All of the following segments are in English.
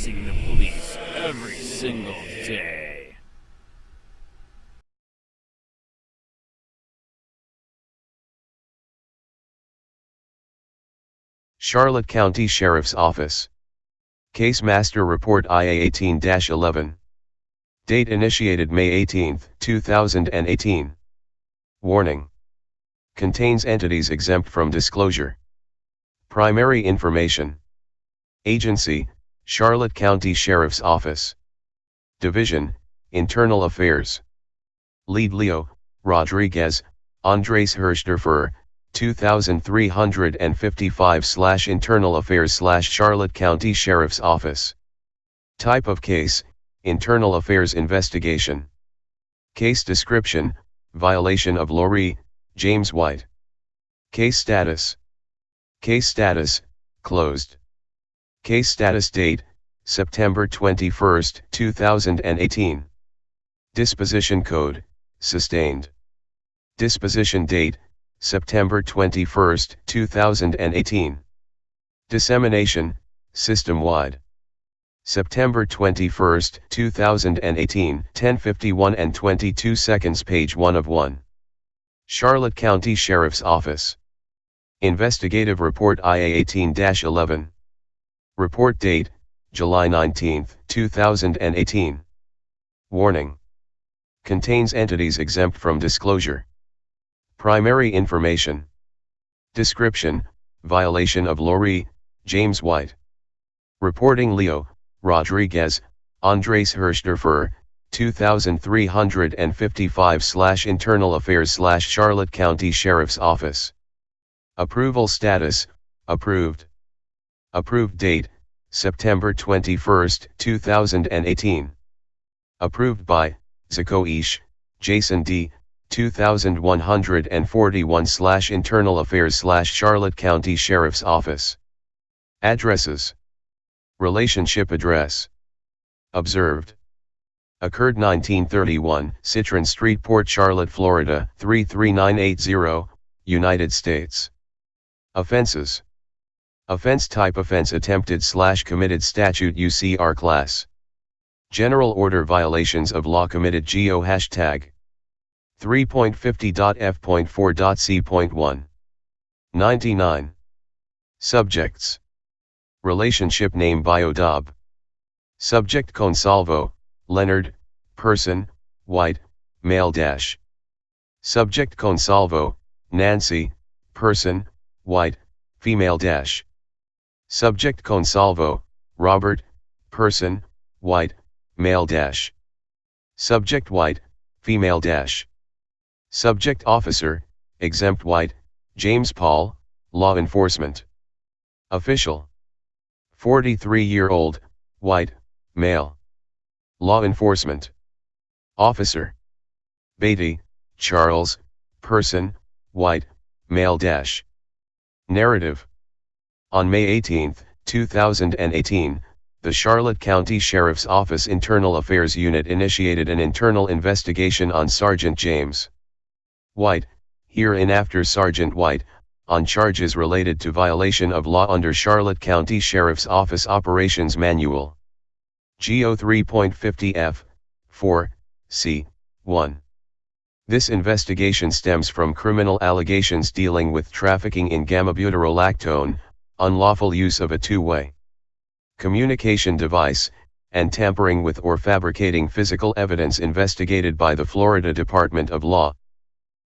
facing the police every single day. Charlotte County Sheriff's Office. Case Master Report IA 18-11. Date initiated May 18, 2018. Warning. Contains entities exempt from disclosure. Primary information. Agency, Charlotte County Sheriff's Office. Division, Internal Affairs. Lead Leo, Rodriguez, Andres Hirschderfer, 2355/Internal Affairs/Charlotte County Sheriff's Office. Type of case, Internal Affairs Investigation. Case description, violation of Lori, James White. Case status. Case status, closed. Case status date, September 21, 2018. Disposition code, sustained. Disposition date, September 21, 2018. Dissemination, system-wide. September 21, 2018, 10:51 and 22 seconds, page 1 of 1. Charlotte County Sheriff's Office. Investigative Report IA 18-11. Report date, July 19, 2018. Warning. Contains entities exempt from disclosure. Primary information. Description, violation of Lori, James White. Reporting Leo, Rodriguez, Andres Hirschderfer, 2355/Internal Affairs/Charlotte County Sheriff's Office. Approval status, approved. Approved date, September 21, 2018. Approved by, Zakoish, Jason D., 2141/Internal Affairs/Charlotte County Sheriff's Office. Addresses. Relationship address. Observed. Occurred 1931, Citron Street, Port Charlotte, Florida, 33980, United States. Offenses. Offense type: offense attempted/committed, statute UCR class. General order: violations of law committed, GO hashtag 3.50.f.4.c.1. 99. Subjects. Relationship name: Biodob. Subject: Consalvo, Leonard, person, white, male dash. Subject: Consalvo, Nancy, person, white, female dash. Subject: Consalvo, Robert, person, white, male dash. Subject: white, female dash. Subject: officer, exempt, white, James Paul, law enforcement. Official: 43-year-old, white, male. Law enforcement. Officer: Beatty, Charles, person, white, male dash. Narrative. On May 18, 2018, the Charlotte County Sheriff's Office Internal Affairs Unit initiated an internal investigation on Sergeant James White, hereinafter Sergeant White, on charges related to violation of law under Charlotte County Sheriff's Office Operations Manual. GO 3.50F, 4, C, 1. This investigation stems from criminal allegations dealing with trafficking in gamma-butyrolactone, unlawful use of a two-way communication device, and tampering with or fabricating physical evidence investigated by the Florida Department of Law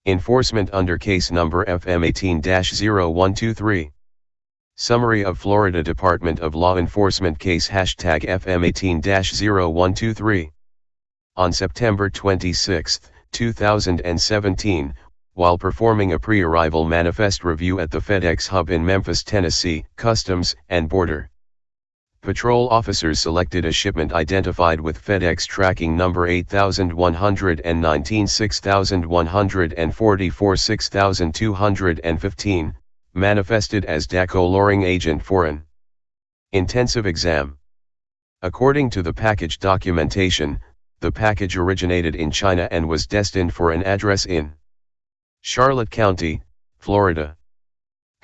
Enforcement under case number FM 18-0123. Summary of Florida Department of Law Enforcement case hashtag FM 18-0123. On September 26, 2017, while performing a pre-arrival manifest review at the FedEx hub in Memphis, Tennessee, Customs and Border Patrol officers selected a shipment identified with FedEx tracking number 8119 6144 6215, manifested as DACO Luring Agent for an intensive exam. According to the package documentation, the package originated in China and was destined for an address in Charlotte County, Florida.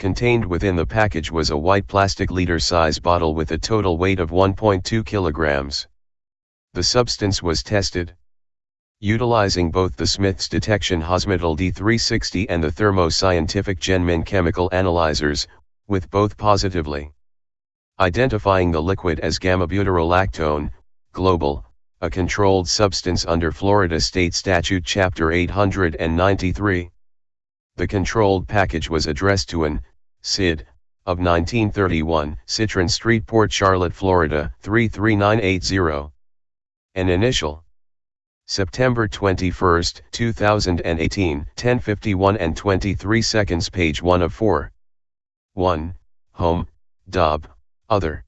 Contained within the package was a white plastic liter-size bottle with a total weight of 1.2 kilograms. The substance was tested utilizing both the Smiths Detection Hospital D360 and the Thermo Scientific GenMin chemical analyzers, with both positively identifying the liquid as gamma-butyrolactone, global, a controlled substance under Florida State Statute Chapter 893. The controlled package was addressed to an SID of 1931, Citron Street, Port Charlotte, Florida 33980. An initial September 21, 2018, 10:51 and 23 seconds, page 1 of 4. 1. Home, Dob, Other.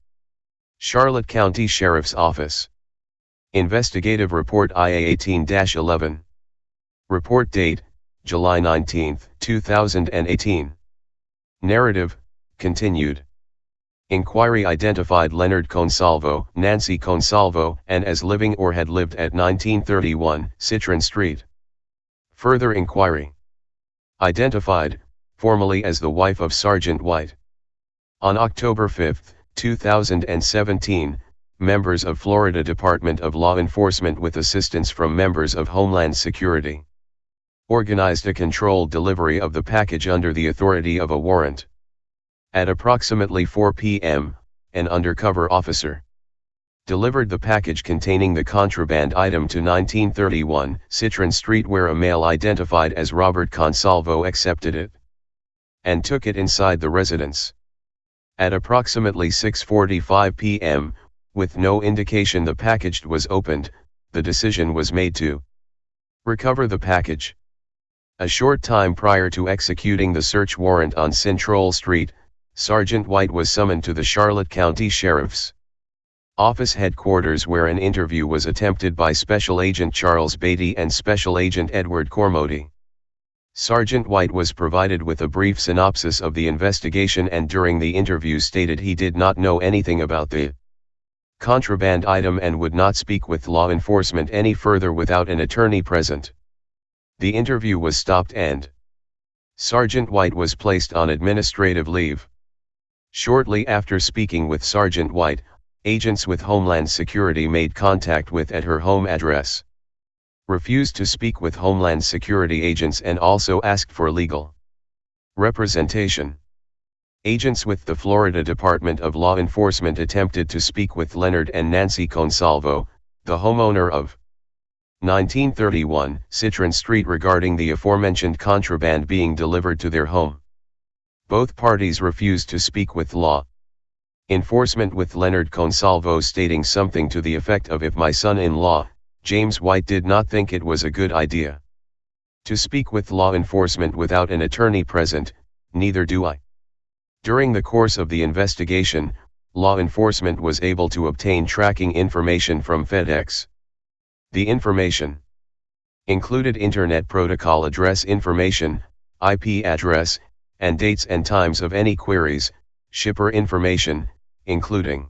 Charlotte County Sheriff's Office. Investigative Report IA 18-11. Report date, July 19, 2018. Narrative, continued. Inquiry identified Leonard Consalvo, Nancy Consalvo, and as living or had lived at 1931 Citron Street. Further inquiry identified, formally as the wife of Sergeant White. On October 5, 2017, members of Florida Department of Law Enforcement with assistance from members of Homeland Security organized a controlled delivery of the package under the authority of a warrant. At approximately 4 p.m., an undercover officer delivered the package containing the contraband item to 1931 Citron Street, where a male identified as Robert Consalvo accepted it and took it inside the residence. At approximately 6:45 p.m., with no indication the package was opened, the decision was made to recover the package. A short time prior to executing the search warrant on Central Street, Sergeant White was summoned to the Charlotte County Sheriff's Office headquarters, where an interview was attempted by Special Agent Charles Beatty and Special Agent Edward Cormody. Sergeant White was provided with a brief synopsis of the investigation and during the interview stated he did not know anything about the contraband item and would not speak with law enforcement any further without an attorney present. The interview was stopped and Sergeant White was placed on administrative leave. Shortly after speaking with Sergeant White, agents with Homeland Security made contact with at her home address, refused to speak with Homeland Security agents and also asked for legal representation. Agents with the Florida Department of Law Enforcement attempted to speak with Leonard and Nancy Consalvo, the homeowner of 1931 Citron Street, regarding the aforementioned contraband being delivered to their home. Both parties refused to speak with law enforcement, with Leonard Consalvo stating something to the effect of, "If my son-in-law, James White, did not think it was a good idea to speak with law enforcement without an attorney present, neither do I." During the course of the investigation, law enforcement was able to obtain tracking information from FedEx. The information included Internet Protocol address information, IP address, and dates and times of any queries, shipper information, including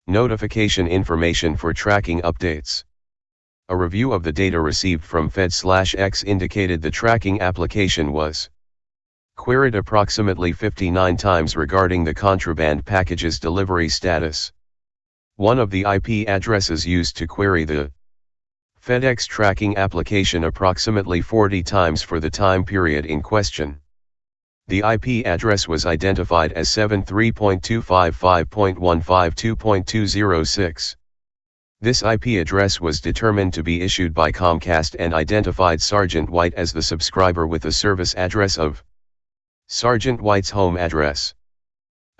notification information for tracking updates. A review of the data received from Fed/X indicated the tracking application was queried approximately 59 times regarding the contraband package's delivery status. One of the IP addresses used to query the FedEx tracking application approximately 40 times for the time period in question. The IP address was identified as 73.255.152.206. This IP address was determined to be issued by Comcast and identified Sergeant White as the subscriber with a service address of Sergeant White's home address.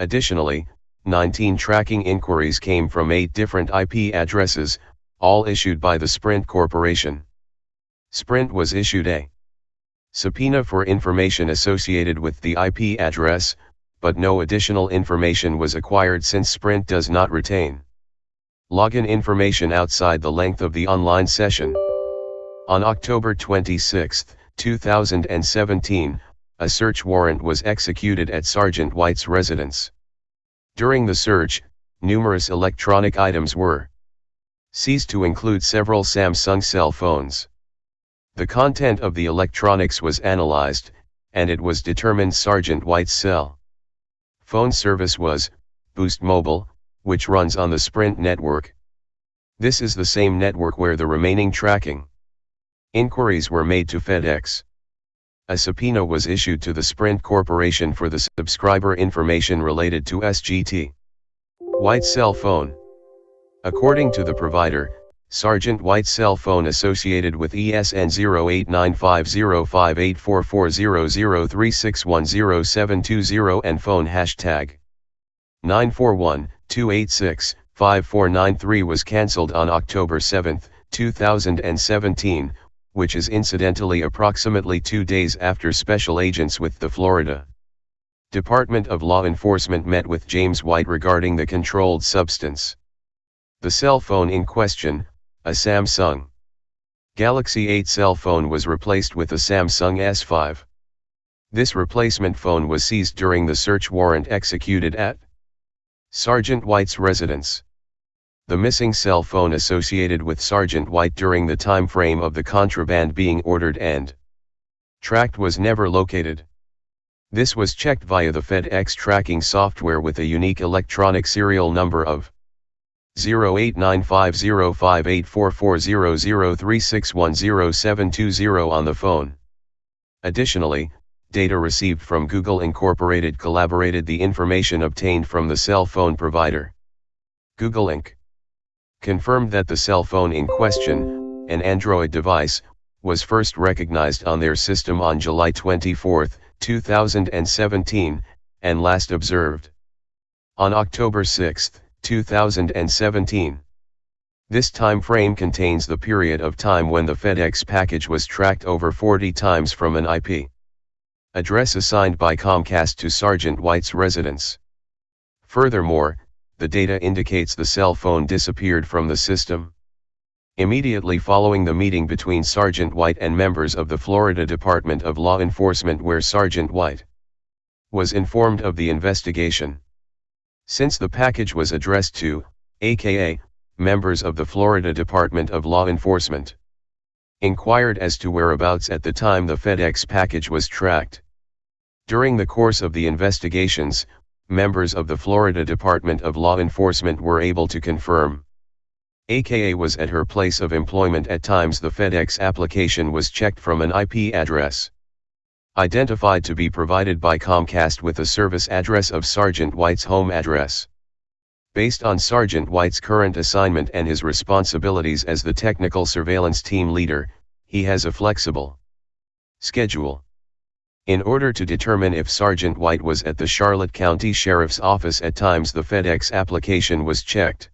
Additionally, 19 tracking inquiries came from 8 different IP addresses, all issued by the Sprint Corporation. Sprint was issued a subpoena for information associated with the IP address, but no additional information was acquired since Sprint does not retain login information outside the length of the online session. On October 26, 2017, a search warrant was executed at Sergeant White's residence. During the search, numerous electronic items were seized, to include several Samsung cell phones. The content of the electronics was analyzed, and it was determined Sergeant White's cell phone service was Boost Mobile, which runs on the Sprint network. This is the same network where the remaining tracking inquiries were made to FedEx. A subpoena was issued to the Sprint Corporation for the subscriber information related to SGT White's cell phone. According to the provider, Sergeant White's cell phone associated with ESN 089505844003610720 and phone hashtag 941-286-5493 was cancelled on October 7, 2017, which is incidentally approximately 2 days after special agents with the Florida Department of Law Enforcement met with James White regarding the controlled substance. The cell phone in question, a Samsung Galaxy 8 cell phone, was replaced with a Samsung S5. This replacement phone was seized during the search warrant executed at Sergeant White's residence. The missing cell phone associated with Sergeant White during the time frame of the contraband being ordered and tracked was never located. This was checked via the FedEx tracking software with a unique electronic serial number of 089505844003610720 on the phone. Additionally, data received from Google Incorporated collaborated the information obtained from the cell phone provider. Google Inc. confirmed that the cell phone in question, an Android device, was first recognized on their system on July 24, 2017, and last observed on October 6, 2017. This time frame contains the period of time when the FedEx package was tracked over 40 times from an IP address assigned by Comcast to Sergeant White's residence. Furthermore, the data indicates the cell phone disappeared from the system immediately following the meeting between Sergeant White and members of the Florida Department of Law Enforcement, where Sergeant White was informed of the investigation. Since the package was addressed to, aka, members of the Florida Department of Law Enforcement, inquired as to whereabouts at the time the FedEx package was tracked. During the course of the investigations, members of the Florida Department of Law Enforcement were able to confirm aka was at her place of employment at times the FedEx application was checked from an IP address identified to be provided by Comcast with a service address of Sergeant White's home address. Based on Sergeant White's current assignment and his responsibilities as the technical surveillance team leader, he has a flexible schedule. In order to determine if Sergeant White was at the Charlotte County Sheriff's Office at times the FedEx application was checked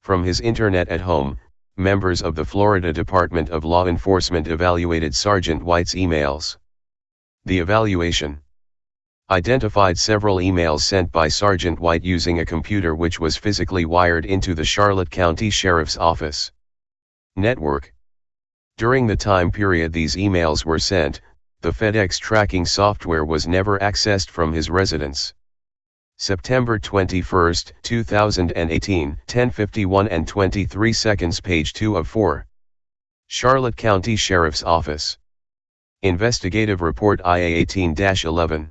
from his internet at home, members of the Florida Department of Law Enforcement evaluated Sergeant White's emails. The evaluation identified several emails sent by Sergeant White using a computer which was physically wired into the Charlotte County Sheriff's Office network. During the time period these emails were sent, the FedEx tracking software was never accessed from his residence. September 21, 2018, 10:51 and 23 seconds, page 2 of 4. Charlotte County Sheriff's Office. Investigative Report IA 18-11.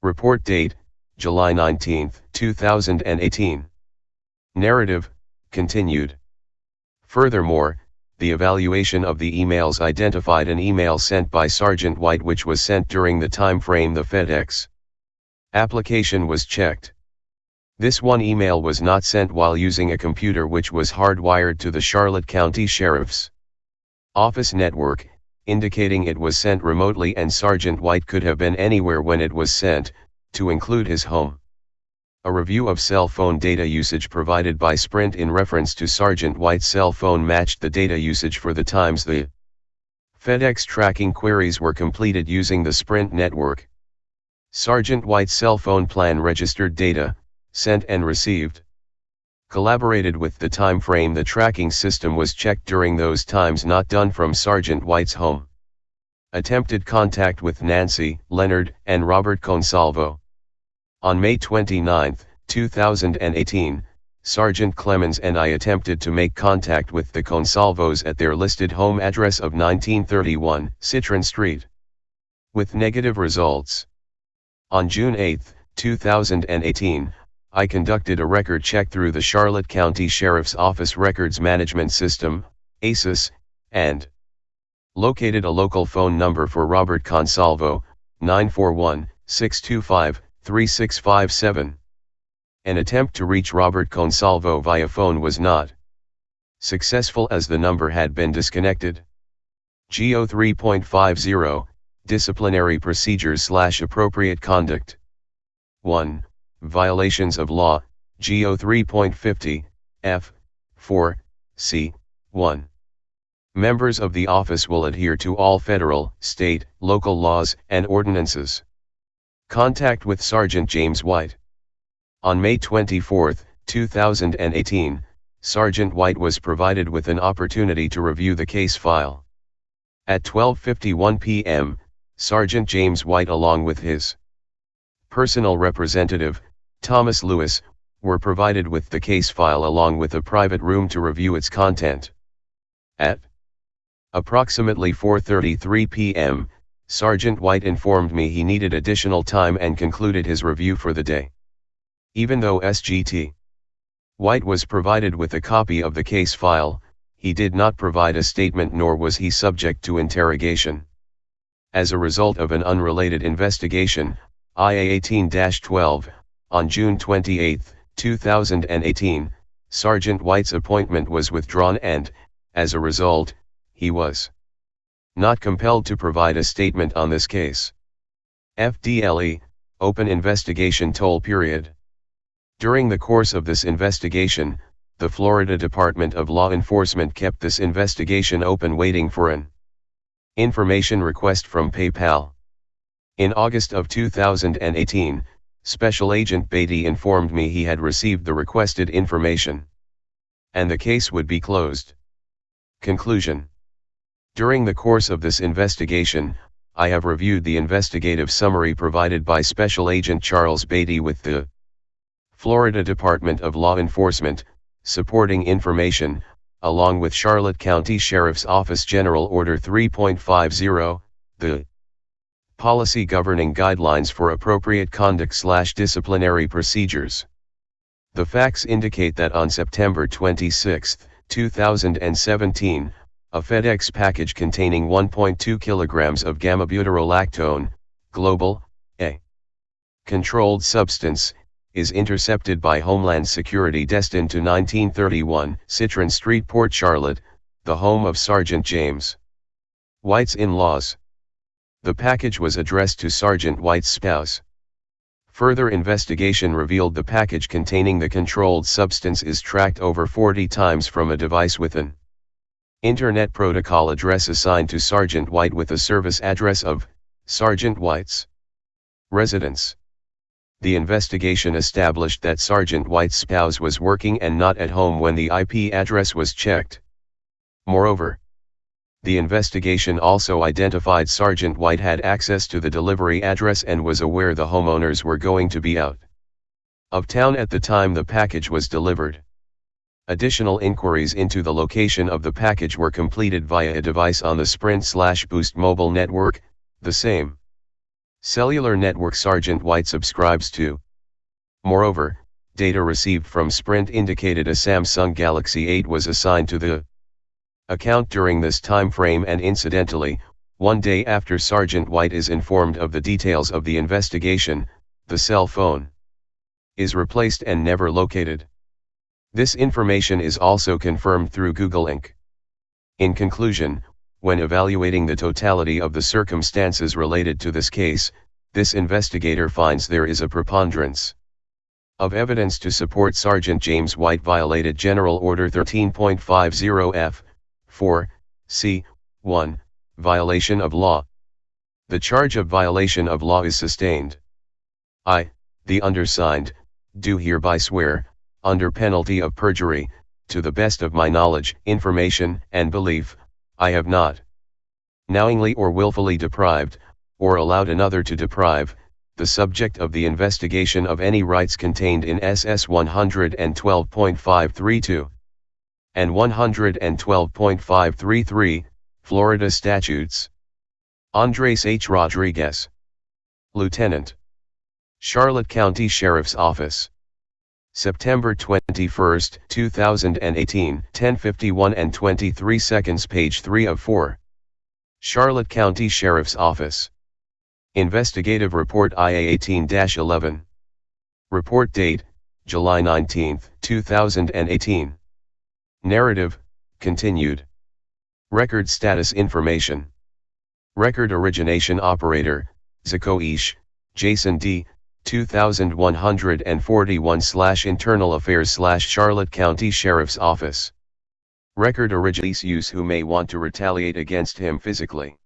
Report date, July 19, 2018. Narrative, continued. Furthermore, the evaluation of the emails identified an email sent by Sergeant White which was sent during the time frame the FedEx application was checked. This one email was not sent while using a computer which was hardwired to the Charlotte County Sheriff's Office network, indicating it was sent remotely and Sergeant White could have been anywhere when it was sent, to include his home. A review of cell phone data usage provided by Sprint in reference to Sergeant White's cell phone matched the data usage for the times the FedEx tracking queries were completed using the Sprint network. Sergeant White's cell phone plan registered data, sent and received, collaborated with the time frame the tracking system was checked during those times not done from Sergeant White's home. Attempted contact with Nancy, Leonard, and Robert Consalvo. On May 29, 2018, Sergeant Clemens and I attempted to make contact with the Consalvos at their listed home address of 1931 Citron Street. with negative results. On June 8, 2018, I conducted a record check through the Charlotte County Sheriff's Office Records Management System, ACES, and located a local phone number for Robert Consalvo, 941-625-3657. An attempt to reach Robert Consalvo via phone was not successful as the number had been disconnected. GO 3.50, Disciplinary Procedures/Appropriate Conduct. 1. Violations of law, GO 3.50, F. 4, C. 1. Members of the office will adhere to all federal, state, local laws, and ordinances. Contact with Sergeant James White. On May 24, 2018, Sergeant White was provided with an opportunity to review the case file. At 12:51 p.m., Sergeant James White along with his personal representative, Thomas Lewis, were provided with the case file along with a private room to review its content. At approximately 4:33 p.m., Sergeant White informed me he needed additional time and concluded his review for the day. Even though SGT White was provided with a copy of the case file, he did not provide a statement nor was he subject to interrogation. As a result of an unrelated investigation, IA 18-12, on June 28, 2018, Sergeant White's appointment was withdrawn and, as a result, he was not compelled to provide a statement on this case. FDLE, Open Investigation Toll Period. During the course of this investigation, the Florida Department of Law Enforcement kept this investigation open waiting for an information request from PayPal. In August of 2018, Special Agent Beatty informed me he had received the requested information, and the case would be closed. Conclusion. During the course of this investigation, I have reviewed the investigative summary provided by Special Agent Charles Beatty with the Florida Department of Law Enforcement, supporting information, along with Charlotte County Sheriff's Office General Order 3.50, the Policy Governing Guidelines for Appropriate Conduct/Disciplinary Procedures. The facts indicate that on September 26, 2017, a FedEx package containing 1.2 kilograms of gamma-butyrolactone, global, a controlled substance, is intercepted by Homeland Security destined to 1931 Citron Street, Port Charlotte, the home of Sergeant James White's in-laws. The package was addressed to Sergeant White's spouse. Further investigation revealed the package containing the controlled substance is tracked over 40 times from a device with an Internet Protocol address assigned to Sergeant White with a service address of Sergeant White's residence. The investigation established that Sergeant White's spouse was working and not at home when the IP address was checked. Moreover, the investigation also identified Sergeant White had access to the delivery address and was aware the homeowners were going to be out of town at the time the package was delivered. Additional inquiries into the location of the package were completed via a device on the Sprint/Boost mobile network, the same cellular network Sergeant White subscribes to. Moreover, data received from Sprint indicated a Samsung Galaxy 8 was assigned to the account during this time frame, and incidentally, one day after Sergeant White is informed of the details of the investigation, the cell phone is replaced and never located. This information is also confirmed through Google Inc. In conclusion, when evaluating the totality of the circumstances related to this case, this investigator finds there is a preponderance of evidence to support Sergeant James White violated General Order 13.50 F. 4, C. 1, violation of law. The charge of violation of law is sustained. I, the undersigned, do hereby swear, under penalty of perjury, to the best of my knowledge, information, and belief, I have not knowingly or willfully deprived, or allowed another to deprive, the subject of the investigation of any rights contained in SS 112.532 and 112.533, Florida statutes. Andres H. Rodriguez, Lieutenant, Charlotte County Sheriff's Office, September 21, 2018, 10:51 and 23 seconds, page 3 of 4. Charlotte County Sheriff's Office. Investigative Report IA 18-11. Report date, July 19, 2018. Narrative, continued. Record status information. Record origination operator, Zakoish, Jason D., 2141/Internal Affairs/Charlotte County Sheriff's Office. Record originates use who may want to retaliate against him physically.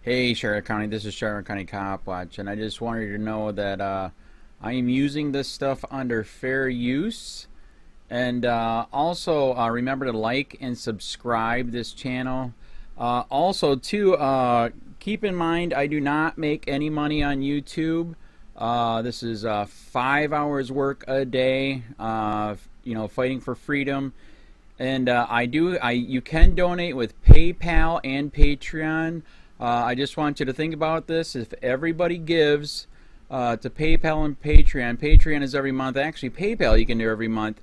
Hey Charlotte County, this is Charlotte County COPWATCH, and I just wanted you to know that I am using this stuff under fair use. And also remember to like and subscribe this channel. Also too, keep in mind I do not make any money on YouTube. This is 5 hours work a day, you know, fighting for freedom. And you can donate with PayPal and Patreon. I just want you to think about this. If everybody gives to PayPal and Patreon, Patreon is every month. Actually, PayPal you can do every month.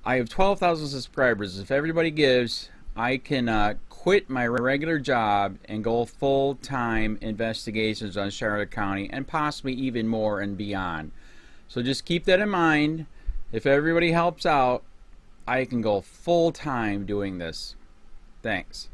I have 12,000 subscribers. If everybody gives, I can quit my regular job and go full-time investigations on Charlotte County and possibly even more and beyond. So just keep that in mind. If everybody helps out, I can go full-time doing this. Thanks.